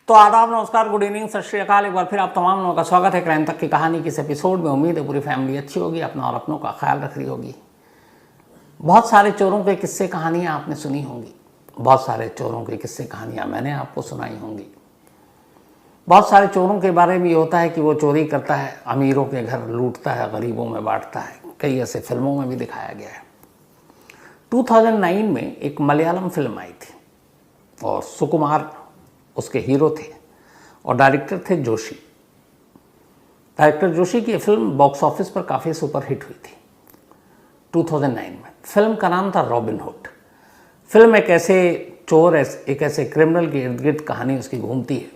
तो आदाब, नमस्कार, गुड इवनिंग, सत श्री अकाल। एक बार फिर आप तमाम लोगों का स्वागत है क्राइम तक की कहानी के इस एपिसोड में। उम्मीद है पूरी फैमिली अच्छी होगी, अपना और अपनों का ख्याल रख रही होगी। बहुत सारे चोरों के किस्से कहानियाँ आपने सुनी होंगी, बहुत सारे चोरों के किस्से कहानियाँ मैंने आपको सुनाई होंगी। बहुत सारे चोरों के बारे में ये होता है कि वो चोरी करता है, अमीरों के घर लूटता है, गरीबों में बांटता है। कई ऐसे फिल्मों में भी दिखाया गया है। 2009 में एक मलयालम फिल्म आई थी और सुकुमार उसके हीरो थे और डायरेक्टर थे जोशी। डायरेक्टर जोशी की फिल्म बॉक्स ऑफिस पर काफ़ी सुपरहिट हुई थी 2009 में। फिल्म का नाम था रॉबिन हुड। फिल्म एक ऐसे चोर, एक ऐसे क्रिमिनल के इर्द गिर्द कहानी उसकी घूमती है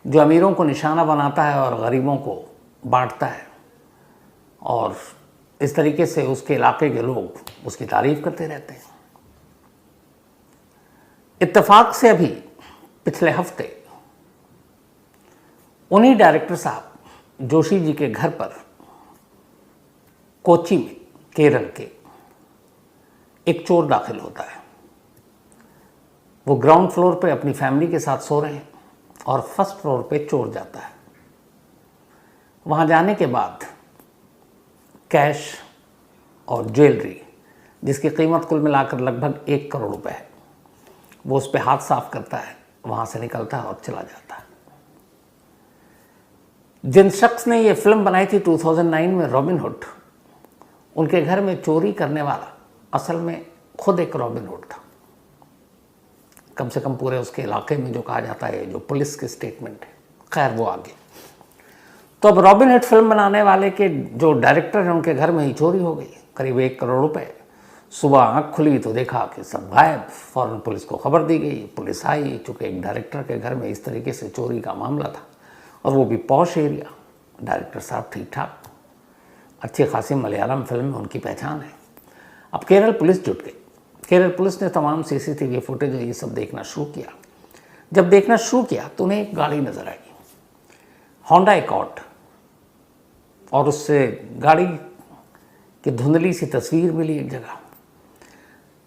जो अमीरों को निशाना बनाता है और गरीबों को बांटता है, और इस तरीके से उसके इलाके के लोग उसकी तारीफ करते रहते हैं। इत्तेफाक से अभी पिछले हफ्ते उन्हीं डायरेक्टर साहब जोशी जी के घर पर कोच्चि में, केरल के, एक चोर दाखिल होता है। वो ग्राउंड फ्लोर पे अपनी फैमिली के साथ सो रहे हैं और फर्स्ट फ्लोर पे चोर जाता है। वहाँ जाने के बाद कैश और ज्वेलरी, जिसकी कीमत कुल मिलाकर लगभग 1 करोड़ रुपए है, वो उस पर हाथ साफ करता है, वहाँ से निकलता है और चला जाता है। जिन शख्स ने ये फिल्म बनाई थी 2009 में, रॉबिन हुड, उनके घर में चोरी करने वाला असल में खुद एक रॉबिन हुड था। कम से कम पूरे उसके इलाके में जो कहा जाता है, जो पुलिस की स्टेटमेंट है, खैर वो आगे। तो अब रॉबिन हुड फिल्म बनाने वाले के जो डायरेक्टर हैं, उनके घर में ही चोरी हो गई, करीब 1 करोड़ रुपए। सुबह आँख खुली तो देखा कि सब गायब। फौरन पुलिस को खबर दी गई, पुलिस आई। चूँकि एक डायरेक्टर के घर में इस तरीके से चोरी का मामला था, और वो भी पॉश एरिया, डायरेक्टर साहब ठीक ठाक, अच्छी खासी मलयालम फिल्म में उनकी पहचान है। अब केरल पुलिस जुट गई। केरल पुलिस ने तमाम CCTV फुटेज ये सब देखना शुरू किया। जब देखना शुरू किया तो उन्हें एक गाड़ी नज़र आई, होंडा एकॉर्ड, और उससे गाड़ी की धुंधली सी तस्वीर मिली एक जगह।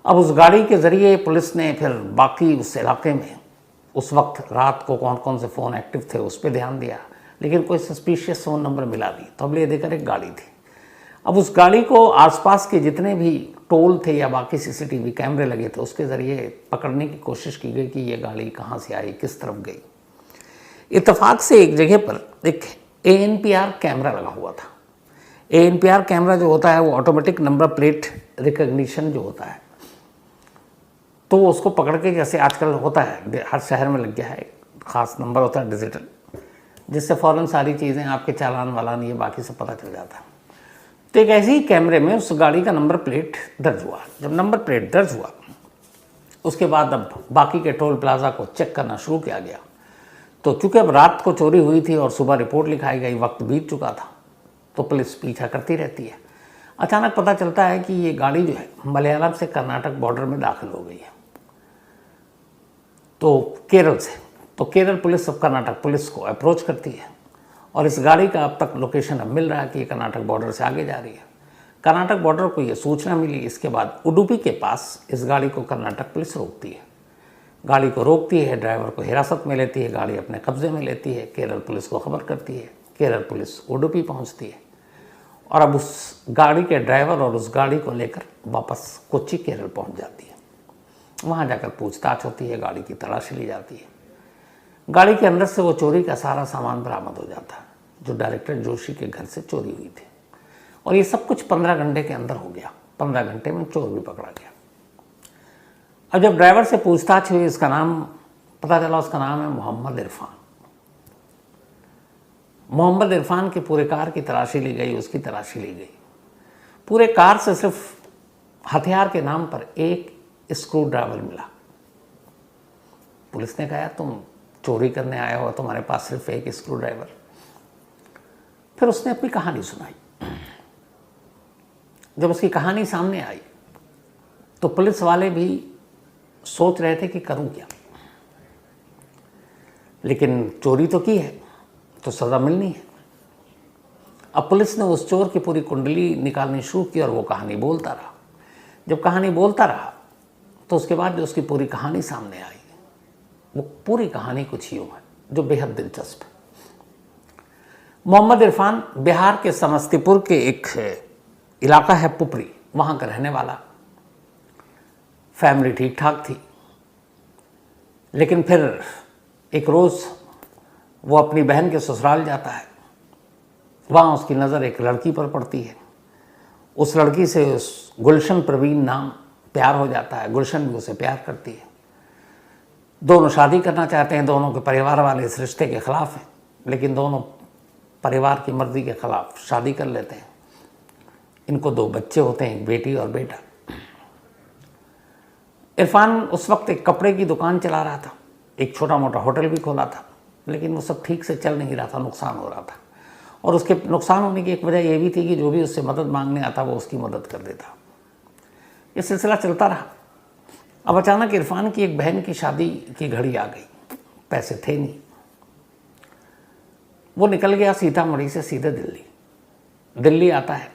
अब उस गाड़ी के ज़रिए पुलिस ने फिर बाकी उस इलाके में उस वक्त रात को कौन कौन से फ़ोन एक्टिव थे उस पर ध्यान दिया, लेकिन कोई सस्पिशियस फ़ोन नंबर मिला नहीं। तो अब ले देकर एक गाड़ी थी। अब उस गाड़ी को आसपास के जितने भी टोल थे या बाकी CCTV कैमरे लगे थे, उसके ज़रिए पकड़ने की कोशिश की गई कि ये गाड़ी कहाँ से आई, किस तरफ गई। इत्तेफाक से एक जगह पर एक ANPR कैमरा लगा हुआ था। ANPR कैमरा जो होता है वो ऑटोमेटिक नंबर प्लेट रिकग्निशन जो होता है, तो उसको पकड़ के, जैसे आजकल होता है हर शहर में लग गया है, ख़ास नंबर होता है डिजिटल, जिससे फ़ौरन सारी चीज़ें आपके चालान वालान ये बाकी सब पता चल जाता है। तो एक ऐसे ही कैमरे में उस गाड़ी का नंबर प्लेट दर्ज हुआ। जब नंबर प्लेट दर्ज हुआ, उसके बाद अब बाकी के टोल प्लाजा को चेक करना शुरू किया गया। तो चूँकि अब रात को चोरी हुई थी और सुबह रिपोर्ट लिखाई गई, वक्त बीत चुका था, तो पुलिस पीछा करती रहती है। अचानक पता चलता है कि ये गाड़ी जो है मलयालम से कर्नाटक बॉर्डर में दाखिल हो गई है, तो केरल से। तो केरल पुलिस अब कर्नाटक पुलिस को अप्रोच करती है, और इस गाड़ी का अब तक लोकेशन अब मिल रहा है कि ये कर्नाटक बॉर्डर से आगे जा रही है। कर्नाटक बॉर्डर को ये सूचना मिली। इसके बाद उडुपी के पास इस गाड़ी को कर्नाटक पुलिस रोकती है। गाड़ी को रोकती है, ड्राइवर को हिरासत में लेती है, गाड़ी अपने कब्जे में लेती है, केरल पुलिस को खबर करती है। केरल पुलिस उडुपी पहुँचती है, और अब उस गाड़ी के ड्राइवर और उस गाड़ी को लेकर वापस कोच्चि केरल पहुँच जाती है। वहाँ जाकर पूछताछ होती है, गाड़ी की तलाशी ली जाती है। गाड़ी के अंदर से वो चोरी का सारा सामान बरामद हो जाता है जो डायरेक्टर जोशी के घर से चोरी हुई थी, और ये सब कुछ 15 घंटे के अंदर हो गया। 15 घंटे में चोर भी पकड़ा गया। अब जब ड्राइवर से पूछताछ हुई, इसका नाम पता चला, उसका नाम है मोहम्मद इरफान। मोहम्मद इरफान के पूरे कार की तलाशी ली गई, उसकी तलाशी ली गई। पूरे कार से सिर्फ हथियार के नाम पर एक स्क्रू ड्राइवर मिला। पुलिस ने कहा तुम चोरी करने आए हो, तुम्हारे पास सिर्फ एक स्क्रू ड्राइवर। फिर उसने अपनी कहानी सुनाई। जब उसकी कहानी सामने आई तो पुलिस वाले भी सोच रहे थे कि करूं क्या, लेकिन चोरी तो की है तो सज़ा मिलनी है। अब पुलिस ने उस चोर की पूरी कुंडली निकालनी शुरू की, और वो कहानी बोलता रहा। जब कहानी बोलता रहा तो उसके बाद जो उसकी पूरी कहानी सामने आई, वो पूरी कहानी कुछ यूँ है। जो बेहद दिलचस्प है। मोहम्मद इरफान बिहार के समस्तीपुर के एक इलाका है पुपरी, वहाँ का रहने वाला। फैमिली ठीक ठाक थी, लेकिन फिर एक रोज़ वो अपनी बहन के ससुराल जाता है। वहाँ उसकी नज़र एक लड़की पर पड़ती है। उस लड़की से उस गुलशन प्रवीण नाम प्यार हो जाता है। गुलशन भी उसे प्यार करती है। दोनों शादी करना चाहते हैं। दोनों के परिवार वाले इस रिश्ते के ख़िलाफ़ हैं, लेकिन दोनों परिवार की मर्ज़ी के ख़िलाफ़ शादी कर लेते हैं। इनको 2 बच्चे होते हैं, एक बेटी और बेटा। इरफान उस वक्त एक कपड़े की दुकान चला रहा था, एक छोटा मोटा होटल भी खोला था, लेकिन वो सब ठीक से चल नहीं रहा था, नुकसान हो रहा था। और उसके नुकसान होने की एक वजह यह भी थी कि जो भी उससे मदद मांगने आता वो उसकी मदद कर देता। ये सिलसिला चलता रहा। अब अचानक इरफान की एक बहन की शादी की घड़ी आ गई। पैसे थे नहीं। वो निकल गया सीतामढ़ी से सीधे दिल्ली। दिल्ली आता है।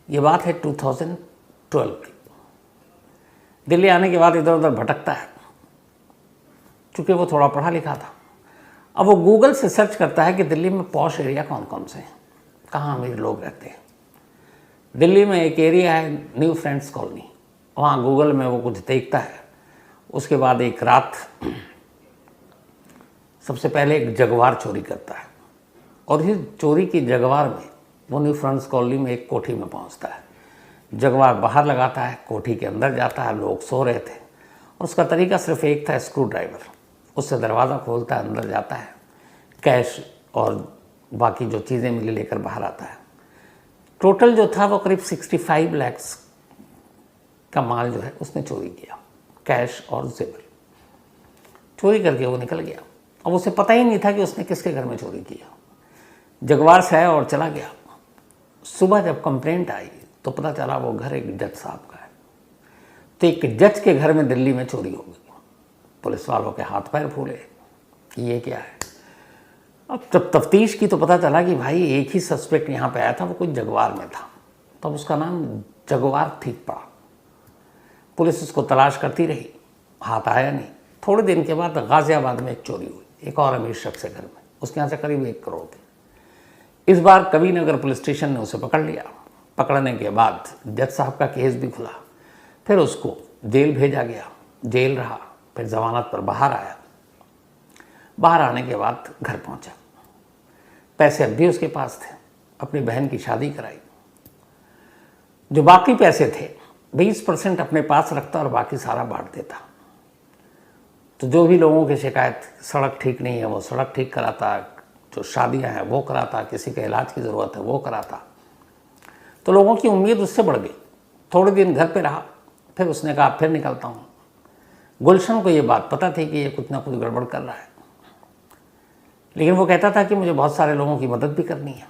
ये बात है 2012 की। दिल्ली आने के बाद इधर उधर भटकता है, चूँकि वो थोड़ा पढ़ा लिखा था। अब वो गूगल से सर्च करता है कि दिल्ली में पॉश एरिया कौन कौन से हैं, कहाँ अमीर लोग रहते हैं। दिल्ली में एक एरिया है न्यू फ्रेंड्स कॉलोनी, वहाँ गूगल में वो कुछ देखता है। उसके बाद एक रात सबसे पहले एक जगवार चोरी करता है, और इस चोरी की जगवार में वो न्यू फ्रेंड्स कॉलोनी में एक कोठी में पहुँचता है। जगवार बाहर लगाता है, कोठी के अंदर जाता है। लोग सो रहे थे और उसका तरीका सिर्फ एक था, स्क्रू ड्राइवर। उससे दरवाज़ा खोलता है, अंदर जाता है, कैश और बाकी जो चीज़ें मिली लेकर बाहर आता है। टोटल जो था वो करीब 65 लाख का माल जो है उसने चोरी किया, कैश और जेवर। चोरी करके वो निकल गया। अब उसे पता ही नहीं था कि उसने किसके घर में चोरी किया। जगवार से आया और चला गया। सुबह जब कंप्लेंट आई तो पता चला वो घर एक जज साहब का है। तो एक जज के घर में दिल्ली में चोरी हो गई। पुलिस वालों के हाथ पैर फूले कि ये क्या है। अब जब तफ्तीश की तो पता चला कि भाई एक ही सस्पेक्ट यहाँ पे आया था, वो कोई जगवार में था। तब उसका नाम जगवार ठीक पड़ा। पुलिस उसको तलाश करती रही, हाथ आया नहीं। थोड़े दिन के बाद गाजियाबाद में एक चोरी हुई, एक और अमीर शख्स के घर में। उसके यहाँ से करीब 1 करोड़ थी। इस बार कविनगर पुलिस स्टेशन ने उसे पकड़ लिया। पकड़ने के बाद जज साहब का केस भी खुला। फिर उसको जेल भेजा गया, जेल रहा। फिर जमानत पर बाहर आया। बाहर आने के बाद घर पहुंचा। पैसे अब भी उसके पास थे, अपनी बहन की शादी कराई। जो बाकी पैसे थे 20% अपने पास रखता और बाकी सारा बांट देता। तो जो भी लोगों की शिकायत, सड़क ठीक नहीं है, वो सड़क ठीक कराता, जो शादियां हैं वो कराता, किसी के इलाज की ज़रूरत है वो कराता। तो लोगों की उम्मीद उससे बढ़ गई। थोड़े दिन घर पे रहा, फिर उसने कहा फिर निकलता हूँ। गुलशन को ये बात पता थी कि ये कुछ ना कुछ गड़बड़ कर रहा है, लेकिन वो कहता था कि मुझे बहुत सारे लोगों की मदद भी करनी है।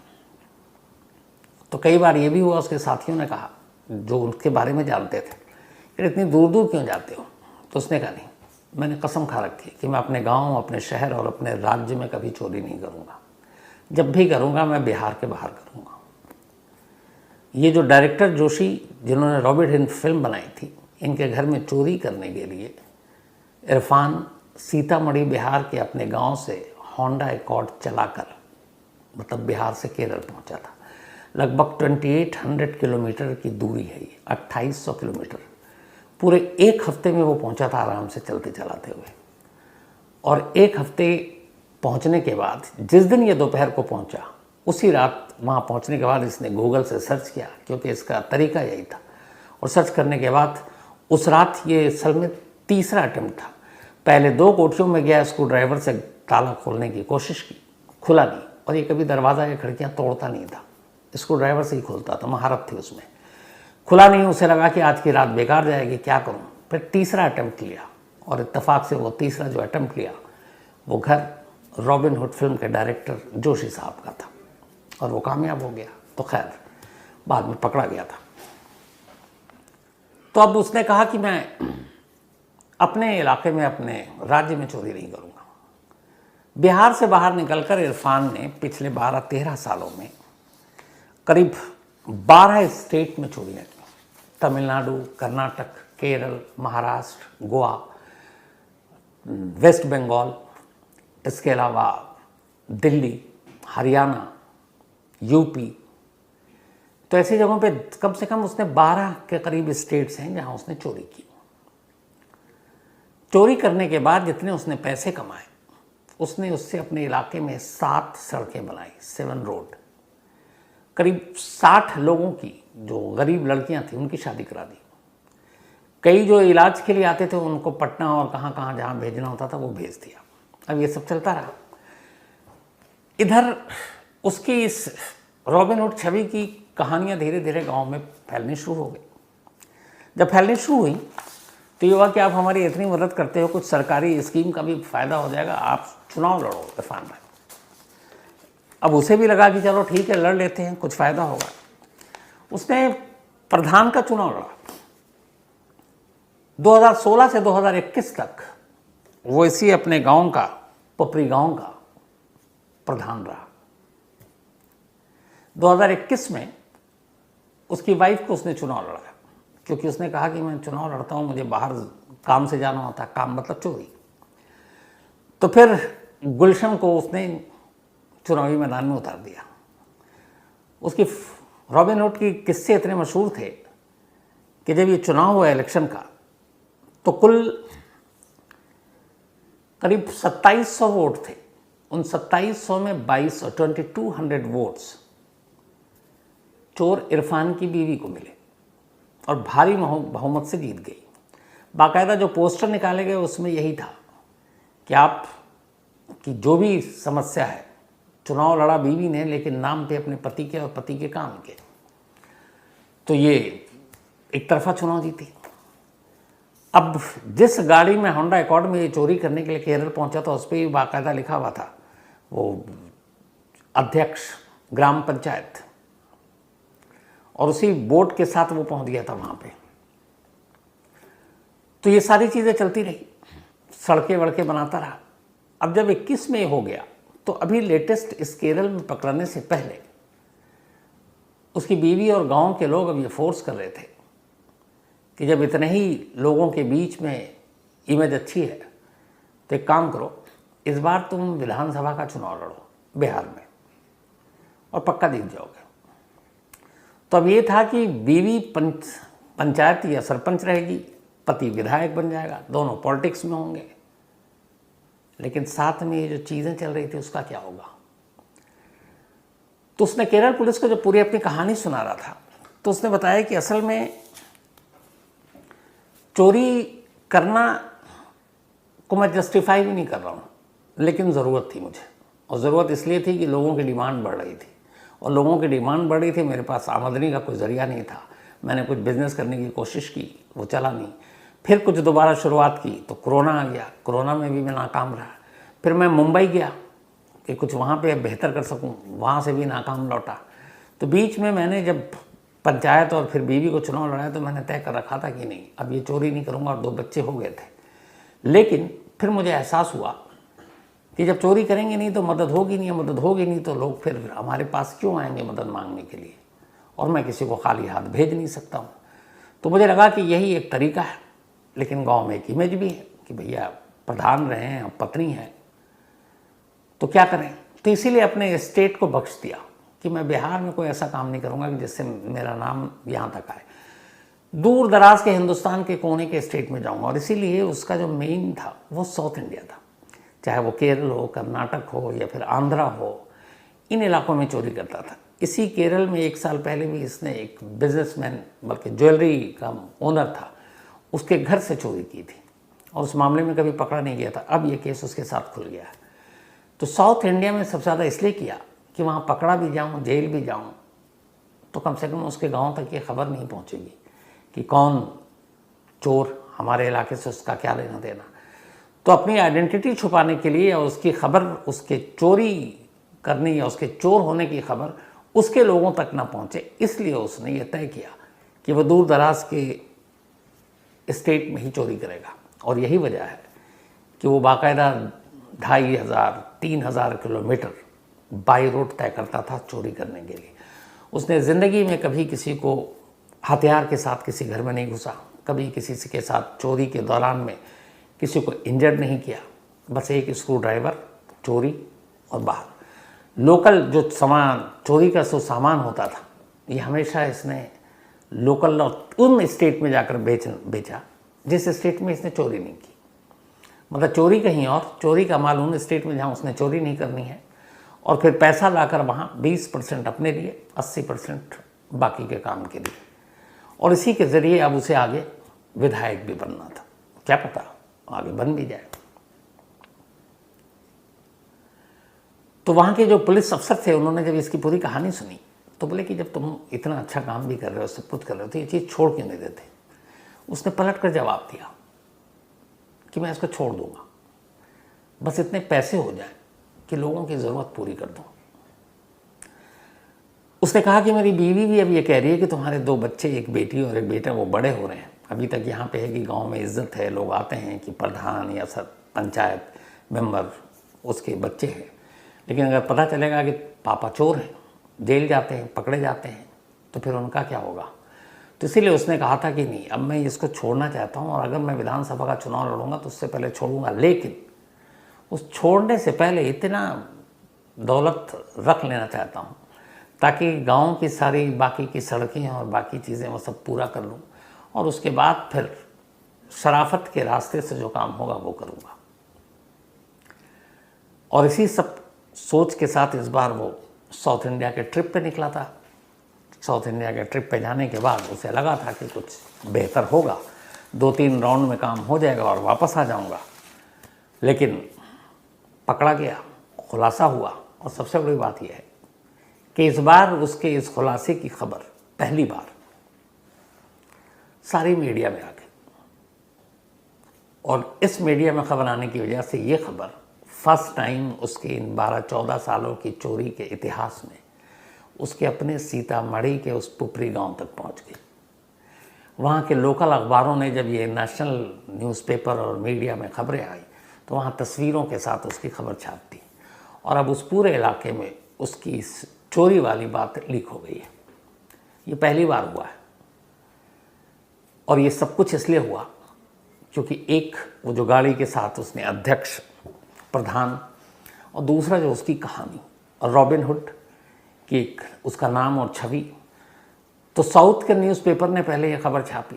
तो कई बार ये भी हुआ, उसके साथियों ने कहा जो उनके बारे में जानते थे कि इतनी दूर दूर क्यों जाते हो। तो उसने कहा नहीं, मैंने कसम खा रखी कि मैं अपने गांव, अपने शहर और अपने राज्य में कभी चोरी नहीं करूंगा। जब भी करूंगा मैं बिहार के बाहर करूंगा। ये जो डायरेक्टर जोशी जिन्होंने रॉबिन हुड फिल्म बनाई थी, इनके घर में चोरी करने के लिए इरफान सीतामढ़ी बिहार के अपने गांव से होंडा एकॉर्ड चलाकर, मतलब बिहार से केरल पहुंचा था। लगभग 2800 किलोमीटर की दूरी है ये, 2800 किलोमीटर। पूरे 1 हफ्ते में वो पहुंचा था आराम से चलते चलाते हुए। और 1 हफ्ते पहुंचने के बाद जिस दिन ये दोपहर को पहुंचा, उसी रात वहाँ पहुंचने के बाद इसने गूगल से सर्च किया, क्योंकि इसका तरीका यही था। और सर्च करने के बाद उस रात ये असल में तीसरा अटेम्प्ट था। पहले 2 कोठरियों में गया, स्क्रू ड्राइवर से ताला खोलने की कोशिश की, खुला नहीं। और ये कभी दरवाज़ा या खिड़कियाँ तोड़ता नहीं था, स्क्रू ड्राइवर से ही खोलता था, महारत थी उसमें। खुला नहीं, उसे लगा कि आज की रात बेकार जाएगी, क्या करूं। फिर तीसरा अटेम्प्ट लिया, और इत्तेफाक से वो तीसरा जो अटेम्प्ट लिया वो घर रॉबिन हुड फिल्म के डायरेक्टर जोशी साहब का था, और वो कामयाब हो गया। तो खैर बाद में पकड़ा गया था। तो अब उसने कहा कि मैं अपने इलाके में, अपने राज्य में चोरी नहीं करूँगा। बिहार से बाहर निकलकर इरफान ने पिछले 12-13 सालों में करीब 12 स्टेट में चोरियाँ की। तमिलनाडु, कर्नाटक, केरल, महाराष्ट्र, गोवा, वेस्ट बंगाल, इसके अलावा दिल्ली, हरियाणा, यूपी, तो ऐसी जगहों पे कम से कम उसने 12 के करीब स्टेट्स हैं जहां उसने चोरी की। चोरी करने के बाद जितने उसने पैसे कमाए, उसने उससे अपने इलाके में 7 सड़कें बनाई, 7 रोड। करीब 60 लोगों की, जो गरीब लड़कियां थी, उनकी शादी करा दी। कई जो इलाज के लिए आते थे उनको पटना और कहाँ कहाँ जहाँ भेजना होता था वो भेज दिया। अब ये सब चलता रहा। इधर उसकी इस रॉबिनहुड छवि की कहानियाँ धीरे धीरे गांव में फैलनी शुरू हो गई। जब फैलनी शुरू हुई तो ये हुआ कि आप हमारी इतनी मदद करते हो, कुछ सरकारी स्कीम का भी फ़ायदा हो जाएगा, आप चुनाव लड़ो इरफान भाई। अब उसे भी लगा कि चलो ठीक है, लड़ लेते हैं, कुछ फ़ायदा होगा। उसने प्रधान का चुनाव लड़ा। 2016 से 2021 तक वो इसी अपने गांव का, पपरी गांव का प्रधान रहा। 2021 में उसकी वाइफ को उसने चुनाव लड़ाया, क्योंकि उसने कहा कि मैं चुनाव लड़ता हूं, मुझे बाहर काम से जाना होता है, काम मतलब चोरी। तो फिर गुलशन को उसने चुनावी मैदान में उतार दिया। उसकी रॉबिनहुड की किस्से इतने मशहूर थे कि जब ये चुनाव हुआ इलेक्शन का, तो कुल करीब 2700 वोट थे। उन 2700 में 2200 वोट्स चोर इरफान की बीवी को मिले और भारी बहुमत से जीत गई। बाकायदा जो पोस्टर निकाले गए उसमें यही था कि आप की जो भी समस्या है, चुनाव लड़ा बीवी ने, लेकिन नाम पे अपने पति के और पति के काम के। तो ये एक तरफा चुनाव जीती। अब जिस गाड़ी में होंडा अकॉर्ड में ये चोरी करने के लिए केरल पहुंचा था, उस पर भी बाकायदा लिखा हुआ था वो अध्यक्ष ग्राम पंचायत, और उसी बोर्ड के साथ वो पहुंच गया था वहां पे। तो ये सारी चीज़ें चलती रही, सड़कें वड़कें बनाता रहा। अब जब 21 में हो गया, तो अभी लेटेस्ट इस केरल में पकड़ने से पहले उसकी बीवी और गांव के लोग अब ये फोर्स कर रहे थे कि जब इतने ही लोगों के बीच में इमेज अच्छी है तो एक काम करो, इस बार तुम विधानसभा का चुनाव लड़ो बिहार में और पक्का जीत जाओगे। तो अब ये था कि बीवी पंचायत या सरपंच रहेगी, पति विधायक बन जाएगा, दोनों पॉलिटिक्स में होंगे। लेकिन साथ में ये जो चीज़ें चल रही थी उसका क्या होगा। तो उसने केरल पुलिस को जब पूरी अपनी कहानी सुना रहा था, तो उसने बताया कि असल में चोरी करना को मैं जस्टिफाई भी नहीं कर रहा हूँ, लेकिन ज़रूरत थी मुझे। और ज़रूरत इसलिए थी कि लोगों की डिमांड बढ़ रही थी, और लोगों की डिमांड बढ़ रही थी, मेरे पास आमदनी का कोई ज़रिया नहीं था। मैंने कुछ बिज़नेस करने की कोशिश की, वो चला नहीं। फिर कुछ दोबारा शुरुआत की तो कोरोना आ गया, कोरोना में भी मैं नाकाम रहा। फिर मैं मुंबई गया कि कुछ वहाँ पे बेहतर कर सकूँ, वहाँ से भी नाकाम लौटा। तो बीच में मैंने जब पंचायत और फिर बीवी को चुनाव लड़ाया तो मैंने तय कर रखा था कि नहीं, अब ये चोरी नहीं करूँगा, और 2 बच्चे हो गए थे। लेकिन फिर मुझे एहसास हुआ कि जब चोरी करेंगे नहीं तो मदद होगी नहीं, मदद होगी नहीं तो लोग फिर हमारे पास क्यों आएंगे मदद मांगने के लिए, और मैं किसी को खाली हाथ भेज नहीं सकता हूँ। तो मुझे लगा कि यही एक तरीका है। लेकिन गांव में एक इमेज भी है कि भैया प्रधान रहे हैं, पत्नी है, तो क्या करें। तो इसीलिए अपने स्टेट को बख्श दिया कि मैं बिहार में कोई ऐसा काम नहीं करूँगा कि जिससे मेरा नाम यहाँ तक आए। दूर दराज के हिंदुस्तान के कोने के स्टेट में जाऊँगा, और इसीलिए उसका जो मेन था वो साउथ इंडिया था, चाहे वो केरल हो, कर्नाटक हो या फिर आंध्रा हो, इन इलाकों में चोरी करता था। इसी केरल में 1 साल पहले भी इसने एक बिजनेसमैन, बल्कि ज्वेलरी का ओनर था, उसके घर से चोरी की थी, और उस मामले में कभी पकड़ा नहीं गया था। अब ये केस उसके साथ खुल गया है। तो साउथ इंडिया में सबसे ज़्यादा इसलिए किया कि वहाँ पकड़ा भी जाऊँ, जेल भी जाऊँ, तो कम से कम उसके गांव तक ये खबर नहीं पहुँचेगी कि कौन चोर, हमारे इलाके से उसका क्या लेना देना। तो अपनी आइडेंटिटी छुपाने के लिए, और उसकी खबर, उसके चोरी करने या उसके चोर होने की खबर उसके लोगों तक ना पहुँचे, इसलिए उसने ये तय किया कि वह दूर दराज के स्टेट में ही चोरी करेगा। और यही वजह है कि वो बाकायदा 2500-3000 किलोमीटर बाई रोड तय करता था चोरी करने के लिए। उसने ज़िंदगी में कभी किसी को हथियार के साथ किसी घर में नहीं घुसा, कभी किसी के साथ चोरी के दौरान में किसी को इंजर्ड नहीं किया। बस एक स्क्रू ड्राइवर चोरी और बाहर। लोकल जो सामान चोरी का जो सामान होता था ये हमेशा इसने लोकल और उन स्टेट में जाकर बेचा जिस स्टेट में इसने चोरी नहीं की। मतलब चोरी कहीं और, चोरी का माल उन स्टेट में जहाँ उसने चोरी नहीं करनी है, और फिर पैसा लाकर वहाँ 20% अपने लिए, 80% बाकी के काम के लिए। और इसी के ज़रिए अब उसे आगे विधायक भी बनना था, क्या पता आगे बन भी जाए। तो वहाँ के जो पुलिस अफसर थे उन्होंने जब इसकी पूरी कहानी सुनी तो बोले कि जब तुम इतना अच्छा काम भी कर रहे हो, सब कुछ कर रहे हो, तो ये चीज़ छोड़ क्यों नहीं देते। उसने पलट कर जवाब दिया कि मैं इसको छोड़ दूंगा, बस इतने पैसे हो जाए कि लोगों की ज़रूरत पूरी कर दूँ। उसने कहा कि मेरी बीवी भी अब ये कह रही है कि तुम्हारे 2 बच्चे, एक बेटी और एक बेटा, वो बड़े हो रहे हैं। अभी तक यहाँ पे है कि गांव में इज्जत है, लोग आते हैं कि प्रधान या सब पंचायत मेंबर उसके बच्चे हैं, लेकिन अगर पता चलेगा कि पापा चोर हैं, जेल जाते हैं, पकड़े जाते हैं, तो फिर उनका क्या होगा। तो इसीलिए उसने कहा था कि नहीं, अब मैं इसको छोड़ना चाहता हूँ, और अगर मैं विधानसभा का चुनाव लड़ूंगा तो उससे पहले छोड़ूंगा, लेकिन उस छोड़ने से पहले इतना दौलत रख लेना चाहता हूँ ताकि गांव की सारी बाकी की सड़कें और बाकी चीज़ें वो सब पूरा कर लूँ, और उसके बाद फिर शराफत के रास्ते से जो काम होगा वो करूँगा। और इसी सब सोच के साथ इस बार वो साउथ इंडिया के ट्रिप पे निकला था। साउथ इंडिया के ट्रिप पे जाने के बाद उसे लगा था कि कुछ बेहतर होगा, 2-3 राउंड में काम हो जाएगा और वापस आ जाऊंगा, लेकिन पकड़ा गया, खुलासा हुआ। और सबसे बड़ी बात यह है कि इस बार उसके इस खुलासे की खबर पहली बार सारी मीडिया में आ गई, और इस मीडिया में खबर आने की वजह से ये खबर फर्स्ट टाइम उसके इन 12-14 सालों की चोरी के इतिहास में उसके अपने सीतामढ़ी के उस पुपरी गांव तक पहुंच गई। वहाँ के लोकल अखबारों ने जब ये नेशनल न्यूज़पेपर और मीडिया में खबरें आई तो वहाँ तस्वीरों के साथ उसकी खबर छाप दी, और अब उस पूरे इलाके में उसकी इस चोरी वाली बात लीक हो गई है। ये पहली बार हुआ है, और ये सब कुछ इसलिए हुआ क्योंकि एक वो जो गाड़ी के साथ उसने अध्यक्ष, प्रधान, और दूसरा जो उसकी कहानी और रॉबिन हुड की एक उसका नाम और छवि। तो साउथ के न्यूज़पेपर ने पहले ये खबर छापी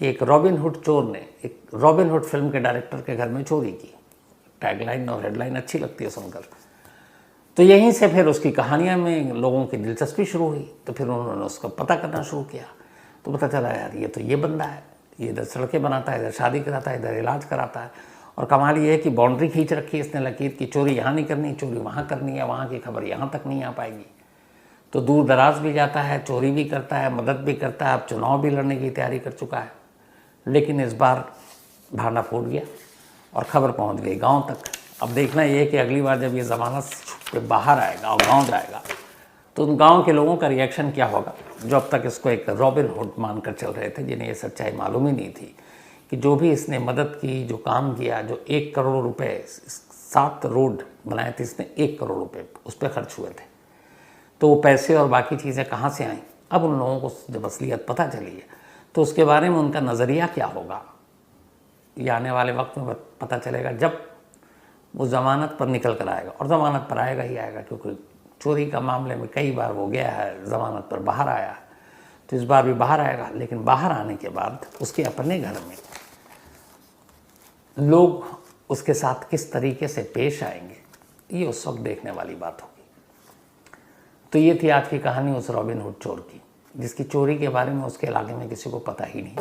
कि एक रॉबिन हुड चोर ने एक रॉबिन हुड फिल्म के डायरेक्टर के घर में चोरी की। टैगलाइन और हेडलाइन अच्छी लगती है सुनकर। तो यहीं से फिर उसकी कहानियाँ में लोगों की दिलचस्पी शुरू हुई, तो फिर उन्होंने उसका पता करना शुरू किया। तो पता चला यार ये तो ये बंदा है, ये इधर सड़कें बनाता है, इधर शादी कराता है, इधर इलाज कराता है, और कमाल ये है कि बाउंड्री खींच रखी है इसने लकीर की, चोरी यहाँ नहीं करनी, चोरी वहाँ करनी है, वहाँ की खबर यहाँ तक नहीं आ पाएगी। तो दूर दराज भी जाता है, चोरी भी करता है, मदद भी करता है, अब चुनाव भी लड़ने की तैयारी कर चुका है। लेकिन इस बार भांडा फूट गया और खबर पहुँच गई गाँव तक। अब देखना ये है कि अगली बार जब ये ज़मानत पे बाहर आएगा और गाँव जाएगा तो उन गाँव के लोगों का रिएक्शन क्या होगा, जो अब तक इसको एक रॉबिन हुड मानकर चल रहे थे, जिन्हें ये सच्चाई मालूम ही नहीं थी कि जो भी इसने मदद की, जो काम किया, जो 1 करोड़ रुपए, 7 रोड बनाए थे इसने, 1 करोड़ रुपए उस पर खर्च हुए थे। तो वो पैसे और बाकी चीज़ें कहाँ से आईं, अब उन लोगों को जब असलियत पता चली है तो उसके बारे में उनका नज़रिया क्या होगा, ये आने वाले वक्त में पता चलेगा जब वो ज़मानत पर निकल कर आएगा। और ज़मानत पर आएगा ही आएगा, क्योंकि चोरी का मामले में कई बार वो गया है, ज़मानत पर बाहर आया है, तो इस बार भी बाहर आएगा। लेकिन बाहर आने के बाद उसके अपने घर में लोग उसके साथ किस तरीके से पेश आएंगे, ये उस वक्त देखने वाली बात होगी। तो ये थी आज की कहानी उस रॉबिन हुड चोर की, जिसकी चोरी के बारे में उसके इलाके में किसी को पता ही नहीं,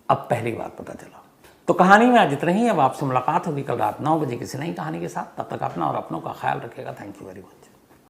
अब पहली बार पता चला। तो कहानी में आज इतना ही। अब आपसे मुलाकात होगी कल रात 9 बजे किसी नई कहानी के साथ। तब तक अपना और अपनों का ख्याल रखिएगा। Thank you very much.